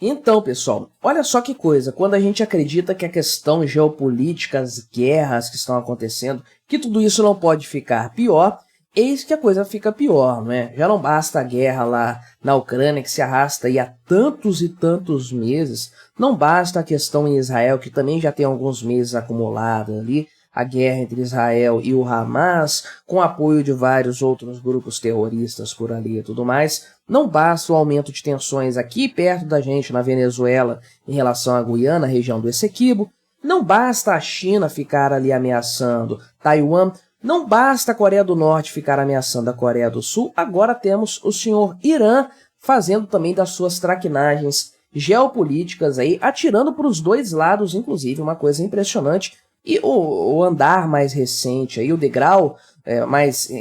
Então, pessoal, olha só que coisa, quando a gente acredita que a questão geopolítica, as guerras que estão acontecendo, que tudo isso não pode ficar pior, eis que a coisa fica pior, não é? Já não basta a guerra lá na Ucrânia, que se arrasta aí há tantos e tantos meses, não basta a questão em Israel, que também já tem alguns meses acumulada ali, a guerra entre Israel e o Hamas, com apoio de vários outros grupos terroristas por ali e tudo mais. Não basta o aumento de tensões aqui perto da gente, na Venezuela, em relação à Guiana, região do Essequibo. Não basta a China ficar ali ameaçando Taiwan. Não basta a Coreia do Norte ficar ameaçando a Coreia do Sul. Agora temos o senhor Irã fazendo também das suas traquinagens geopolíticas aí, atirando para os dois lados, inclusive, uma coisa impressionante. E o andar mais recente, aí, o degrau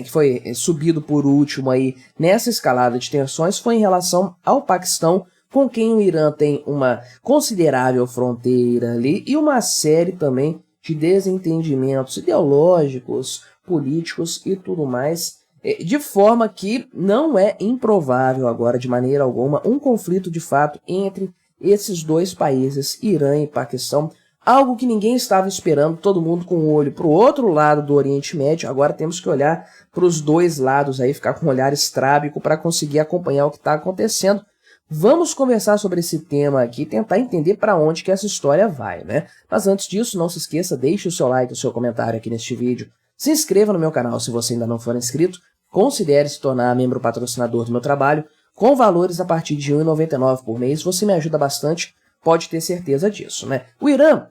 que foi subido por último aí nessa escalada de tensões foi em relação ao Paquistão, com quem o Irã tem uma considerável fronteira ali e uma série também de desentendimentos ideológicos, políticos e tudo mais, de forma que não é improvável agora, de maneira alguma, um conflito de fato entre esses dois países, Irã e Paquistão, algo que ninguém estava esperando, todo mundo com o olho para o outro lado do Oriente Médio. Agora temos que olhar para os dois lados, aí, ficar com um olhar estrábico para conseguir acompanhar o que está acontecendo. Vamos conversar sobre esse tema aqui e tentar entender para onde que essa história vai, né? Mas antes disso, não se esqueça, deixe o seu like, o seu comentário aqui neste vídeo. Se inscreva no meu canal se você ainda não for inscrito. Considere se tornar membro patrocinador do meu trabalho. Com valores a partir de R$ 1,99 por mês, você me ajuda bastante, pode ter certeza disso, né? O Irã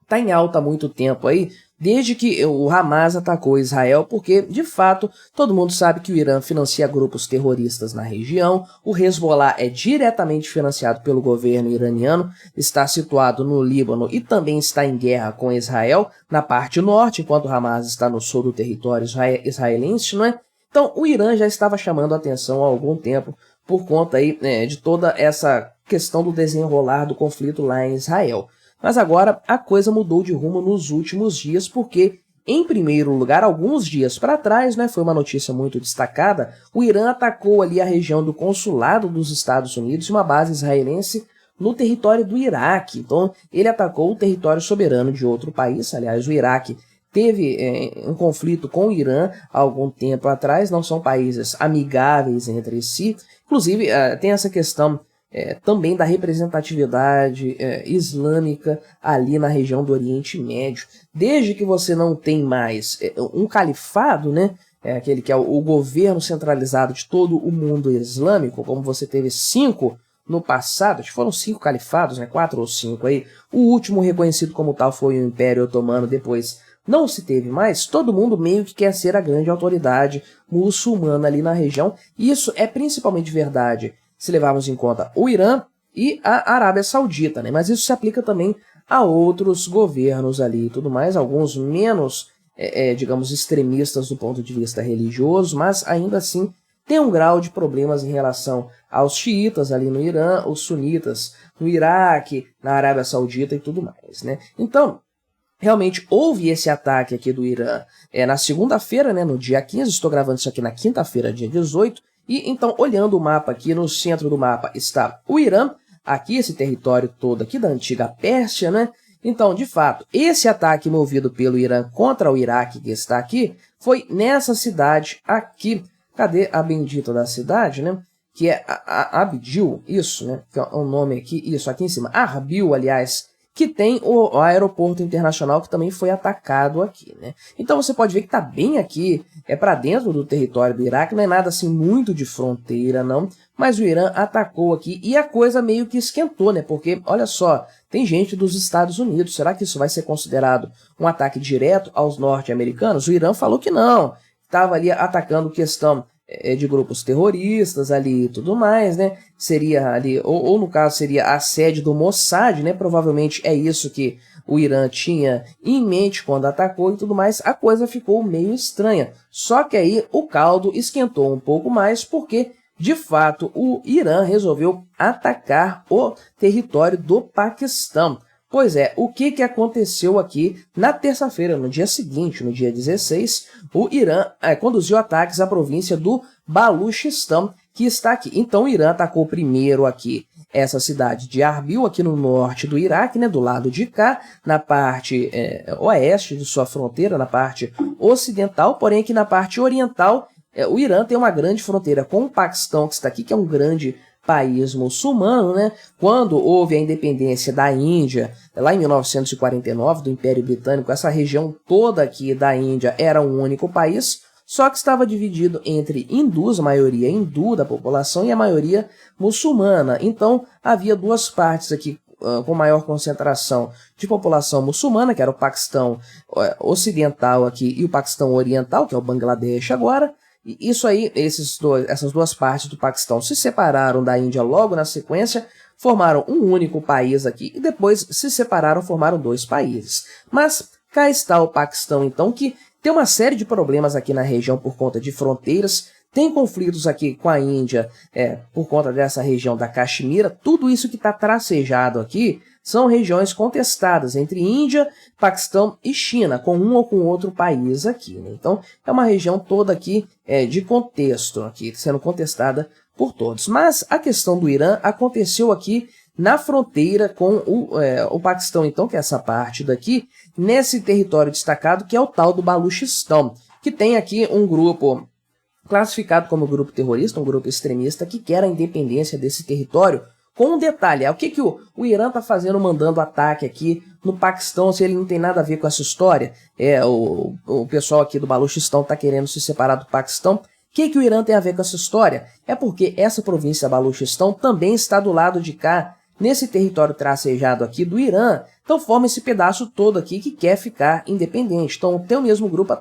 está em alta há muito tempo aí, desde que o Hamas atacou Israel, porque, de fato, todo mundo sabe que o Irã financia grupos terroristas na região, o Hezbollah é diretamente financiado pelo governo iraniano, está situado no Líbano e também está em guerra com Israel, na parte norte, enquanto o Hamas está no sul do território israelense, não é? Então, o Irã já estava chamando a atenção há algum tempo por conta aí, de toda essa questão do desenrolar do conflito lá em Israel. Mas agora a coisa mudou de rumo nos últimos dias, porque, em primeiro lugar, alguns dias para trás, né, foi uma notícia muito destacada, o Irã atacou ali a região do consulado dos Estados Unidos, uma base israelense no território do Iraque. Então, ele atacou o território soberano de outro país. Aliás, o Iraque teve um conflito com o Irã há algum tempo atrás, não são países amigáveis entre si. Inclusive, tem essa questão também da representatividade islâmica ali na região do Oriente Médio. Desde que você não tem mais um califado, né, aquele que é o governo centralizado de todo o mundo islâmico, como você teve 5 no passado, acho que foram 5 califados, né, 4 ou 5 aí, o último reconhecido como tal foi o Império Otomano, depois não se teve mais, todo mundo meio que quer ser a grande autoridade muçulmana ali na região, e isso é principalmente verdade se levarmos em conta o Irã e a Arábia Saudita, né? Mas isso se aplica também a outros governos ali e tudo mais, alguns menos, digamos, extremistas do ponto de vista religioso, mas ainda assim tem um grau de problemas em relação aos xiitas ali no Irã, os sunitas no Iraque, na Arábia Saudita e tudo mais, né? Então, realmente houve esse ataque aqui do Irã na segunda-feira, né, no dia 15, estou gravando isso aqui na quinta-feira, dia 18, e então, olhando o mapa aqui, no centro do mapa está o Irã, aqui esse território todo aqui da antiga Pérsia, né? Então, de fato, esse ataque movido pelo Irã contra o Iraque que está aqui, foi nessa cidade aqui. Cadê a bendita da cidade, né? Que é Abdil, isso, né? Que é o nome aqui, isso, aqui em cima. Arbil, aliás, que tem o aeroporto internacional que também foi atacado aqui, né? Então você pode ver que está bem aqui, para dentro do território do Iraque, não é nada assim muito de fronteira, não, mas o Irã atacou aqui e a coisa meio que esquentou, né? Porque, olha só, tem gente dos Estados Unidos, será que isso vai ser considerado um ataque direto aos norte-americanos? O Irã falou que não, estava ali atacando questão de grupos terroristas ali e tudo mais, né? Seria ali, ou no caso seria a sede do Mossad, né? Provavelmente é isso que o Irã tinha em mente quando atacou e tudo mais. A coisa ficou meio estranha. Só que aí o caldo esquentou um pouco mais porque, de fato, o Irã resolveu atacar o território do Paquistão. Pois é, o que aconteceu aqui na terça-feira, no dia seguinte, no dia 16, o Irã conduziu ataques à província do Baluchistão, que está aqui. Então o Irã atacou primeiro aqui essa cidade de Arbil, aqui no norte do Iraque, né, do lado de cá, na parte oeste de sua fronteira, na parte ocidental, porém aqui na parte oriental, o Irã tem uma grande fronteira com o Paquistão, que está aqui, que é um grande país muçulmano, né? Quando houve a independência da Índia, lá em 1949, do Império Britânico, essa região toda aqui da Índia era um único país, só que estava dividido entre hindus, a maioria hindu da população, e a maioria muçulmana. Então, havia duas partes aqui com maior concentração de população muçulmana, que era o Paquistão ocidental aqui e o Paquistão oriental, que é o Bangladesh agora. E isso aí, essas duas partes do Paquistão se separaram da Índia logo na sequência, formaram um único país aqui e depois se separaram, formaram dois países. Mas cá está o Paquistão, então, que tem uma série de problemas aqui na região por conta de fronteiras, tem conflitos aqui com a Índia por conta dessa região da Caxemira. Tudo isso que está tracejado aqui são regiões contestadas entre Índia, Paquistão e China, com um ou com outro país aqui, né? Então, é uma região toda aqui de contexto, aqui, sendo contestada por todos. Mas a questão do Irã aconteceu aqui na fronteira com o Paquistão, então, que é essa parte daqui, nesse território destacado, que é o tal do Baluchistão, que tem aqui um grupo classificado como grupo terrorista, um grupo extremista, que quer a independência desse território. Com um detalhe, o que o Irã está fazendo mandando ataque aqui no Paquistão, se ele não tem nada a ver com essa história? O pessoal aqui do Baluchistão está querendo se separar do Paquistão. O que o Irã tem a ver com essa história? É porque essa província Baluchistão também está do lado de cá, nesse território tracejado aqui do Irã. Então forma esse pedaço todo aqui que quer ficar independente. Então tem o mesmo grupo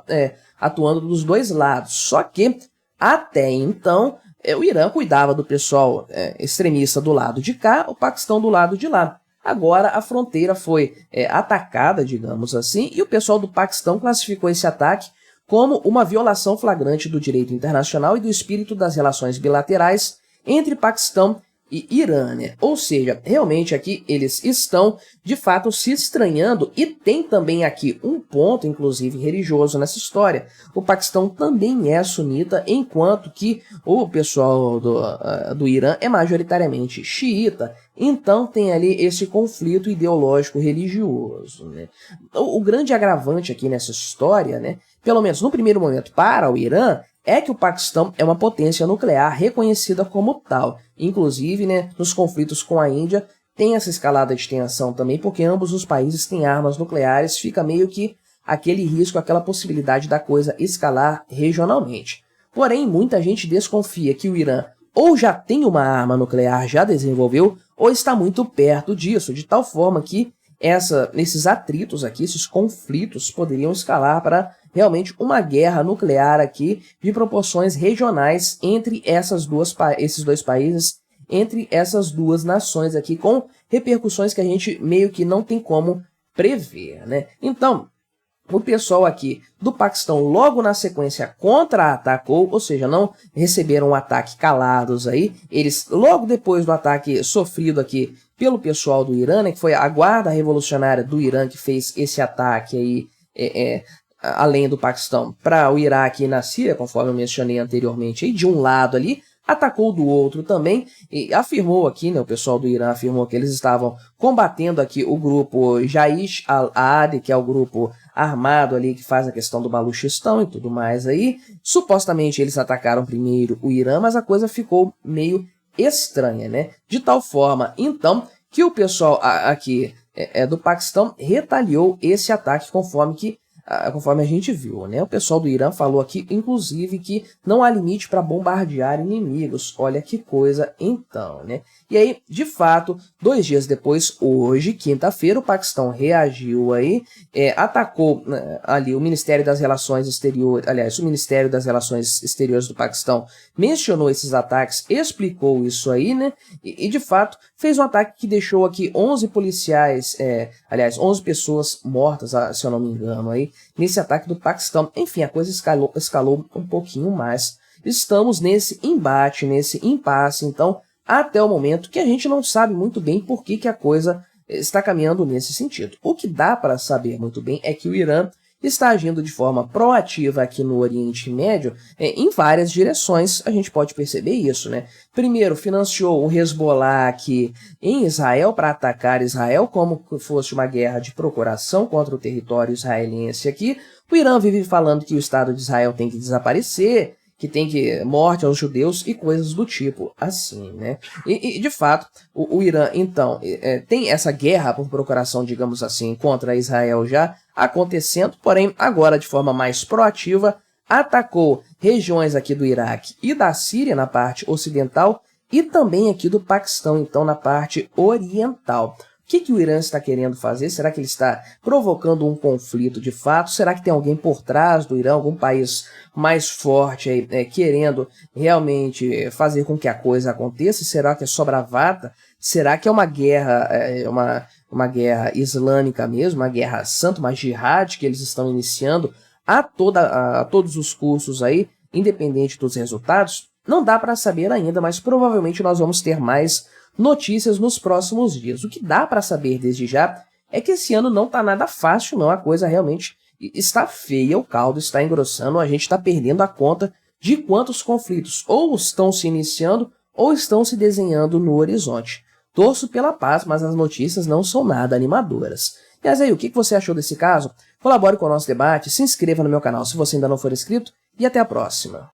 atuando dos dois lados. Só que, até então, o Irã cuidava do pessoal extremista do lado de cá, o Paquistão do lado de lá. Agora a fronteira foi atacada, digamos assim, e o pessoal do Paquistão classificou esse ataque como uma violação flagrante do direito internacional e do espírito das relações bilaterais entre Paquistão e Irã, né? Ou seja, realmente aqui eles estão, de fato, se estranhando, e tem também aqui um ponto, inclusive, religioso nessa história. O Paquistão também é sunita, enquanto que o pessoal do Irã é majoritariamente xiita, então tem ali esse conflito ideológico religioso, né? O grande agravante aqui nessa história, né, pelo menos no primeiro momento para o Irã, é que o Paquistão é uma potência nuclear reconhecida como tal. Inclusive, né, nos conflitos com a Índia, tem essa escalada de tensão também, porque ambos os países têm armas nucleares, fica meio que aquele risco, aquela possibilidade da coisa escalar regionalmente. Porém, muita gente desconfia que o Irã ou já tem uma arma nuclear, já desenvolveu, ou está muito perto disso, de tal forma que esses atritos aqui, esses conflitos, poderiam escalar para realmente uma guerra nuclear aqui de proporções regionais entre esses dois países, entre essas duas nações aqui, com repercussões que a gente meio que não tem como prever, né? Então, o pessoal aqui do Paquistão logo na sequência contra-atacou, ou seja, não receberam um ataque calados aí, eles logo depois do ataque sofrido aqui pelo pessoal do Irã, né, que foi a Guarda Revolucionária do Irã que fez esse ataque aí, além do Paquistão, para o Iraque e na Síria, conforme eu mencionei anteriormente, aí, de um lado ali, atacou do outro também, e afirmou aqui, né, o pessoal do Irã afirmou que eles estavam combatendo aqui o grupo Jaish al-Ahad, que é o grupo armado ali que faz a questão do Baluchistão e tudo mais aí. Supostamente eles atacaram primeiro o Irã, mas a coisa ficou meio estranha, né? De tal forma, então, que o pessoal aqui do Paquistão retaliou esse ataque conforme a gente viu, né? O pessoal do Irã falou aqui, inclusive, que não há limite para bombardear inimigos. Olha que coisa, então, né? E aí, de fato, 2 dias depois, hoje, quinta-feira, o Paquistão reagiu aí, atacou ali o Ministério das Relações Exteriores, aliás, o Ministério das Relações Exteriores do Paquistão mencionou esses ataques, explicou isso aí, né? E de fato, fez um ataque que deixou aqui 11 policiais, 11 pessoas mortas, se eu não me engano, aí, nesse ataque do Paquistão. Enfim, a coisa escalou um pouquinho mais. Estamos nesse embate, nesse impasse, então, até o momento que a gente não sabe muito bem por que a coisa está caminhando nesse sentido. O que dá para saber muito bem é que o Irã está agindo de forma proativa aqui no Oriente Médio em várias direções, a gente pode perceber isso, né? Primeiro, financiou o Hezbollah aqui em Israel para atacar Israel, como se fosse uma guerra de procuração contra o território israelense aqui. O Irã vive falando que o Estado de Israel tem que desaparecer, que tem que morte aos judeus e coisas do tipo assim, né? E de fato, o Irã, então, tem essa guerra por procuração, digamos assim, contra Israel já acontecendo, porém, agora de forma mais proativa, atacou regiões aqui do Iraque e da Síria na parte ocidental e também aqui do Paquistão, então, na parte oriental. O que o Irã está querendo fazer? Será que ele está provocando um conflito de fato? Será que tem alguém por trás do Irã, algum país mais forte aí, querendo realmente fazer com que a coisa aconteça? Será que é só bravata? Será que é uma guerra, uma guerra islâmica mesmo, uma guerra santa, uma jihad que eles estão iniciando a todos os custos aí, independente dos resultados? Não dá para saber ainda, mas provavelmente nós vamos ter mais notícias nos próximos dias. O que dá para saber desde já é que esse ano não tá nada fácil, não. A coisa realmente está feia, o caldo está engrossando, a gente está perdendo a conta de quantos conflitos ou estão se iniciando ou estão se desenhando no horizonte. Torço pela paz, mas as notícias não são nada animadoras. E aí, o que você achou desse caso? Colabore com o nosso debate, se inscreva no meu canal se você ainda não for inscrito e até a próxima.